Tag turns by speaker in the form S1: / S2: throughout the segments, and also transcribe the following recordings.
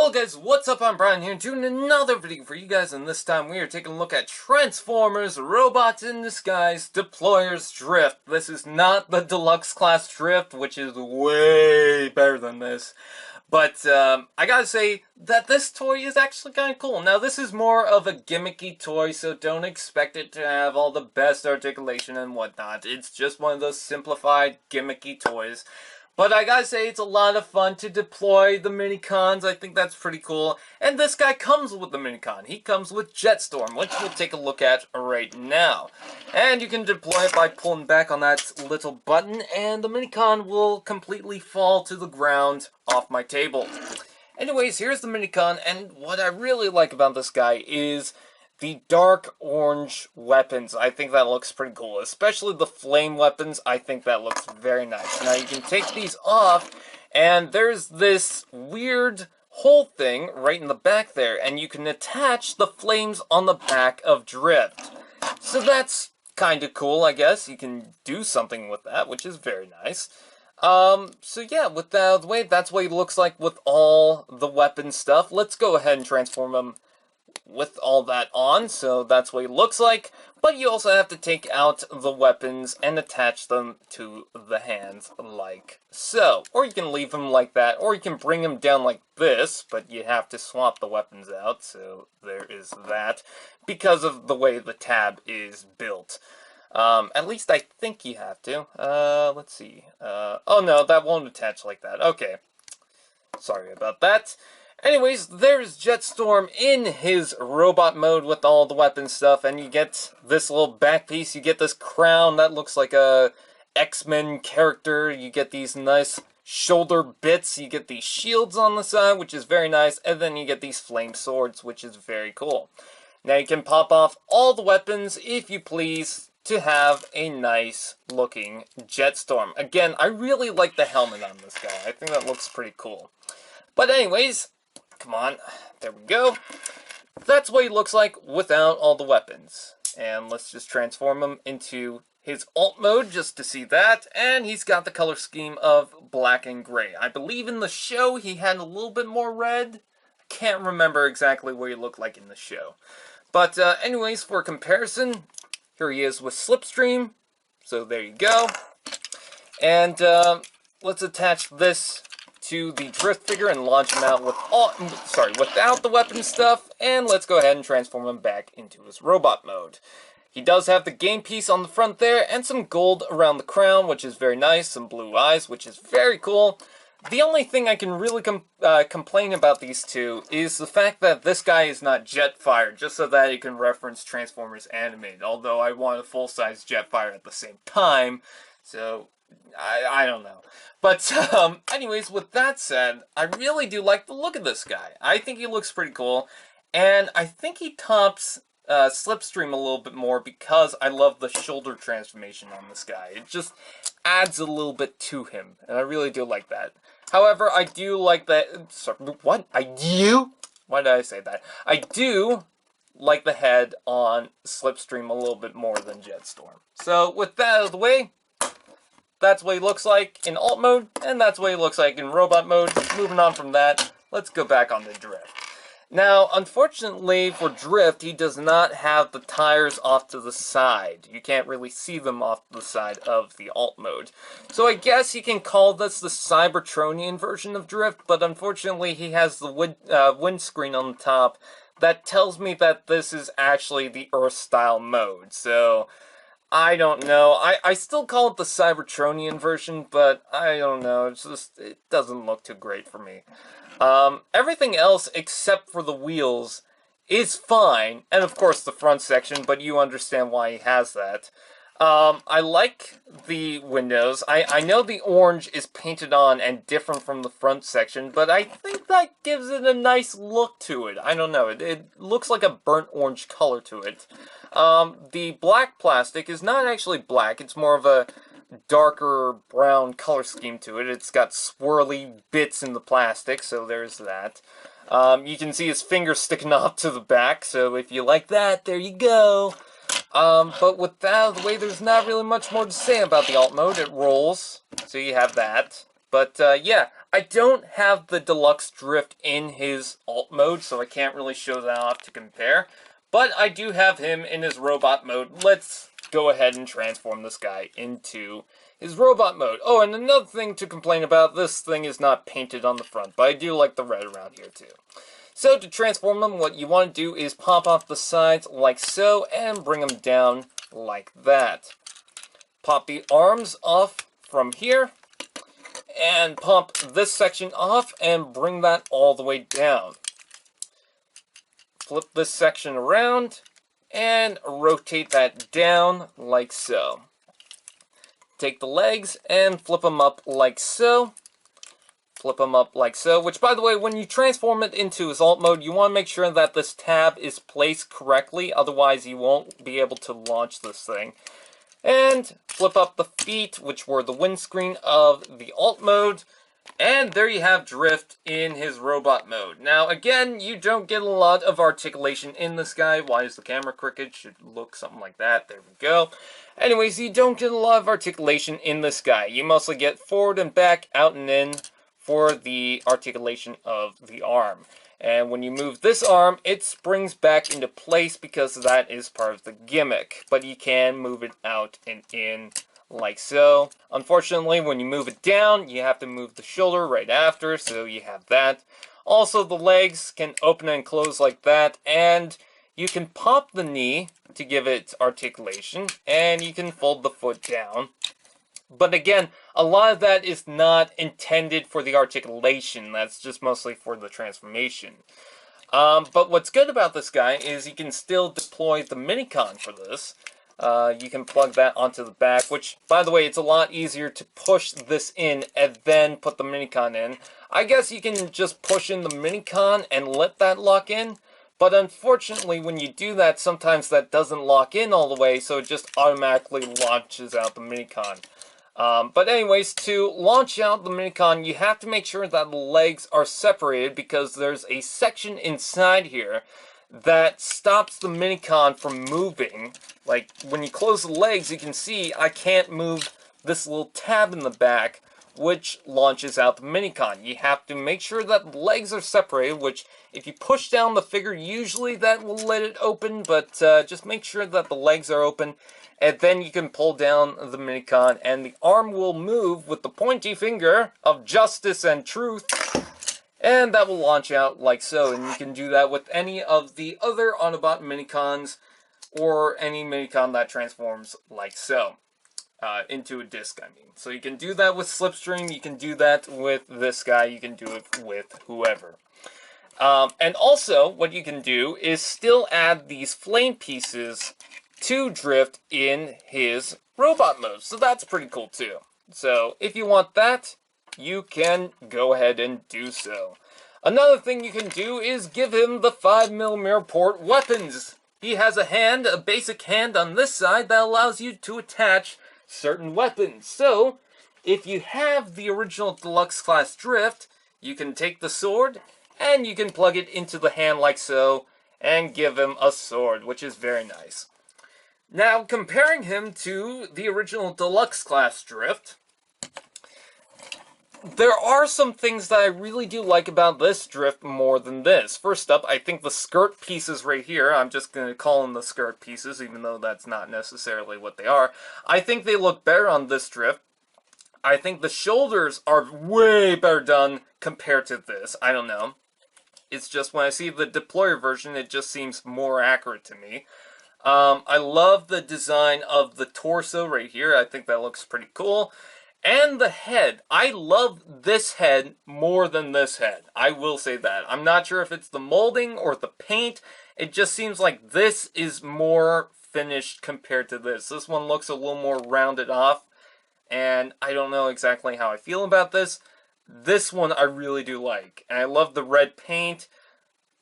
S1: Hello guys, what's up? I'm Brian here, doing another video for you guys, and this time we are taking a look at Transformers Robots in Disguise Deployers Drift. This is not the deluxe class Drift, which is way better than this. But I gotta say that this toy is actually kind of cool. Now this is more of a gimmicky toy, so don't expect it to have all the best articulation and whatnot. It's just one of those simplified gimmicky toys. But I gotta say, it's a lot of fun to deploy the Mini-Cons. I think that's pretty cool. And this guy comes with the Mini-Con. He comes with Jetstorm, which we'll take a look at right now. And you can deploy it by pulling back on that little button, and the Mini-Con will completely fall to the ground off my table. Anyways, here's the Mini-Con, and what I really like about this guy is the dark orange weapons. I think that looks pretty cool, especially the flame weapons. I think that looks very nice. Now you can take these off, and there's this weird hole thing right in the back there, and you can attach the flames on the back of Drift. So that's kind of cool, I guess. You can do something with that, which is very nice. So yeah, with that out of the way, that's what he looks like with all the weapon stuff. Let's go ahead and transform him with all that on, so that's what he looks like. But you also have to take out the weapons and attach them to the hands like so. Or you can leave them like that, or you can bring them down like this, but you have to swap the weapons out, so there is that, because of the way the tab is built. At least I think you have to. Let's see. Oh no, that won't attach like that. Okay. Sorry about that. Anyways, there's Jetstorm in his robot mode with all the weapon stuff, and you get this little back piece, you get this crown that looks like a X-Men character, you get these nice shoulder bits, you get these shields on the side, which is very nice, and then you get these flame swords, which is very cool. Now you can pop off all the weapons, if you please, to have a nice looking Jetstorm. Again, I really like the helmet on this guy. I think that looks pretty cool. But anyways, come on, there we go. That's what he looks like without all the weapons. And let's just transform him into his alt mode just to see that. And he's got the color scheme of black and gray. I believe in the show he had a little bit more red. Can't remember exactly what he looked like in the show. But anyways, for comparison, here he is with Slipstream. So there you go. And let's attach this to the Drift figure and launch him out with without the weapon stuff, and let's go ahead and transform him back into his robot mode. He does have the game piece on the front there, and some gold around the crown, which is very nice, some blue eyes, which is very cool. The only thing I can really complain about these two is the fact that this guy is not Jetfire, just so that he can reference Transformers Animated, although I want a full-size Jetfire at the same time, so I don't know. But anyways, with that said, I really do like the look of this guy. I think he looks pretty cool, and I think he tops Slipstream a little bit more because I love the shoulder transformation on this guy. It just adds a little bit to him, and I really do like that. However, I do like that. Sorry, what? Why did I say that? I do like the head on Slipstream a little bit more than Jetstorm. So with that out of the way, that's what he looks like in alt mode, and that's what he looks like in robot mode. Moving on from that, let's go back on the Drift. Now, unfortunately for Drift, he does not have the tires off to the side. You can't really see them off to the side of the alt mode. So I guess you can call this the Cybertronian version of Drift, but unfortunately he has the windscreen on the top that tells me that this is actually the Earth-style mode. So I don't know. I still call it the Cybertronian version, but I don't know. It doesn't look too great for me. Everything else except for the wheels is fine, and of course the front section, but you understand why he has that. I like the windows. I know the orange is painted on and different from the front section, but I think that gives it a nice look to it. I don't know. It looks like a burnt orange color to it. The black plastic is not actually black. It's more of a darker brown color scheme to it. It's got swirly bits in the plastic, so there's that. You can see his fingers sticking off to the back, so if you like that, there you go. But with that out of the way, there's not really much more to say about the alt mode. It rolls, so you have that. But yeah, I don't have the deluxe drift in his alt mode, so I can't really show that off to compare. But I do have him in his robot mode. Let's go ahead and transform this guy into his robot mode. Oh, and another thing to complain about, this thing is not painted on the front, but I do like the red around here too. So to transform them, what you want to do is pop off the sides like so, and bring them down like that. Pop the arms off from here, and pop this section off, and bring that all the way down. Flip this section around, and rotate that down like so. Take the legs and flip them up like so. Flip them up like so, which, by the way, when you transform it into his alt mode, you want to make sure that this tab is placed correctly, otherwise you won't be able to launch this thing. And flip up the feet, which were the windscreen of the alt mode, and there you have Drift in his robot mode. Now, again, you don't get a lot of articulation in this guy. Why is the camera crooked? Should look something like that. There we go. Anyways, you don't get a lot of articulation in this guy. You mostly get forward and back, out and in, for the articulation of the arm. And when you move this arm, it springs back into place because that is part of the gimmick. But you can move it out and in like so. Unfortunately, when you move it down, you have to move the shoulder right after, so you have that. Also, the legs can open and close like that, and you can pop the knee to give it articulation, and you can fold the foot down. But again, a lot of that is not intended for the articulation. That's just mostly for the transformation. But what's good about this guy is you can still deploy the Mini-Con for this. You can plug that onto the back, which, by the way, it's a lot easier to push this in and then put the Mini-Con in. I guess you can just push in the Mini-Con and let that lock in. But unfortunately, when you do that, sometimes that doesn't lock in all the way, so it just automatically launches out the Mini-Con. But anyways, to launch out the Mini-Con, you have to make sure that the legs are separated because there's a section inside here that stops the Mini-Con from moving. Like, when you close the legs, you can see I can't move this little tab in the back, which launches out the Mini-Con. You have to make sure that the legs are separated, which, if you push down the figure, usually that will let it open, but just make sure that the legs are open, and then you can pull down the Mini-Con, and the arm will move with the pointy finger of justice and truth, and that will launch out like so. And you can do that with any of the other Autobot Mini-Cons, or any Mini-Con that transforms like so. Into a disc, I mean. So you can do that with Slipstream, you can do that with this guy, you can do it with whoever. And also, what you can do is still add these flame pieces to Drift in his robot mode. So that's pretty cool too. So if you want that, you can go ahead and do so. Another thing you can do is give him the 5mm port weapons. He has a hand, a basic hand on this side that allows you to attach certain weapons. So, if you have the original Deluxe Class Drift, you can take the sword, and you can plug it into the hand like so, and give him a sword, which is very nice. Now, comparing him to the original Deluxe Class Drift, there are some things that I really do like about this Drift more than this. First up, I think the skirt pieces right here, I'm just going to call them the skirt pieces, even though that's not necessarily what they are. I think they look better on this Drift. I think the shoulders are way better done compared to this. I don't know. It's just when I see the deployer version, it just seems more accurate to me. I love the design of the torso right here. I think that looks pretty cool. And the head. I love this head more than this head. I will say that. I'm not sure if it's the molding or the paint. It just seems like this is more finished compared to this. This one looks a little more rounded off. And I don't know exactly how I feel about this. This one I really do like. And I love the red paint.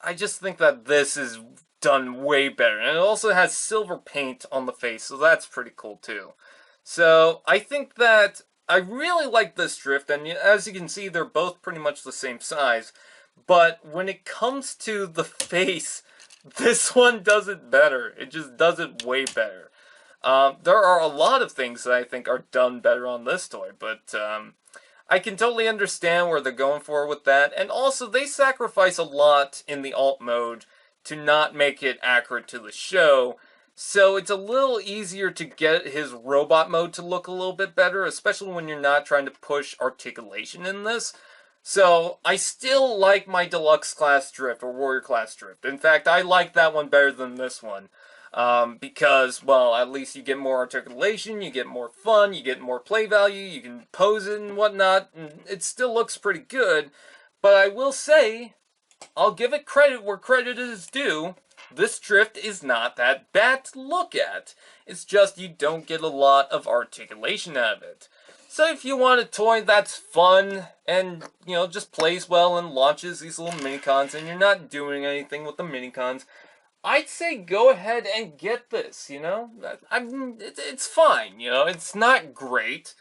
S1: I just think that this is done way better. And it also has silver paint on the face, so that's pretty cool too. So I think that I really like this Drift, and as you can see, they're both pretty much the same size. But when it comes to the face, this one does it better. It just does it way better. There are a lot of things that I think are done better on this toy, but I can totally understand where they're going for with that, and also they sacrifice a lot in the alt mode to not make it accurate to the show, so it's a little easier to get his robot mode to look a little bit better, especially when you're not trying to push articulation in this. So, I still like my Deluxe Class Drift, or Warrior Class Drift. In fact, I like that one better than this one. Because, well, at least you get more articulation, you get more fun, you get more play value, you can pose it and whatnot, and it still looks pretty good. But I will say, I'll give it credit where credit is due. This drift is not that bad to look at. It's just you don't get a lot of articulation out of it. So if you want a toy that's fun and, you know, just plays well and launches these little mini-cons and you're not doing anything with the mini-cons, I'd say go ahead and get this, you know? It's fine, you know? It's not great,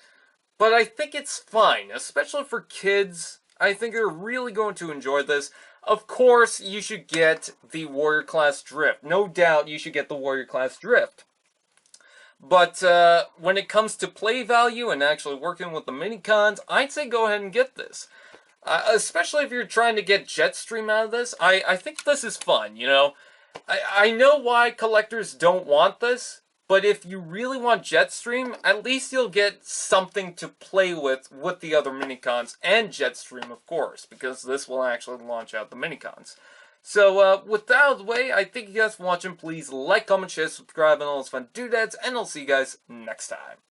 S1: but I think it's fine, especially for kids. I think they're really going to enjoy this. Of course, you should get the Warrior Class Drift. No doubt you should get the Warrior Class Drift. But when it comes to play value and actually working with the mini-cons, I'd say go ahead and get this. Especially if you're trying to get Jetstream out of this, I think this is fun, you know? I know why collectors don't want this, but if you really want Jetstream, at least you'll get something to play with the other mini-cons, and Jetstream, of course, because this will actually launch out the mini-cons. So, with that out of the way, I thank you guys for watching. Please like, comment, share, subscribe, and all those fun doodads, and I'll see you guys next time.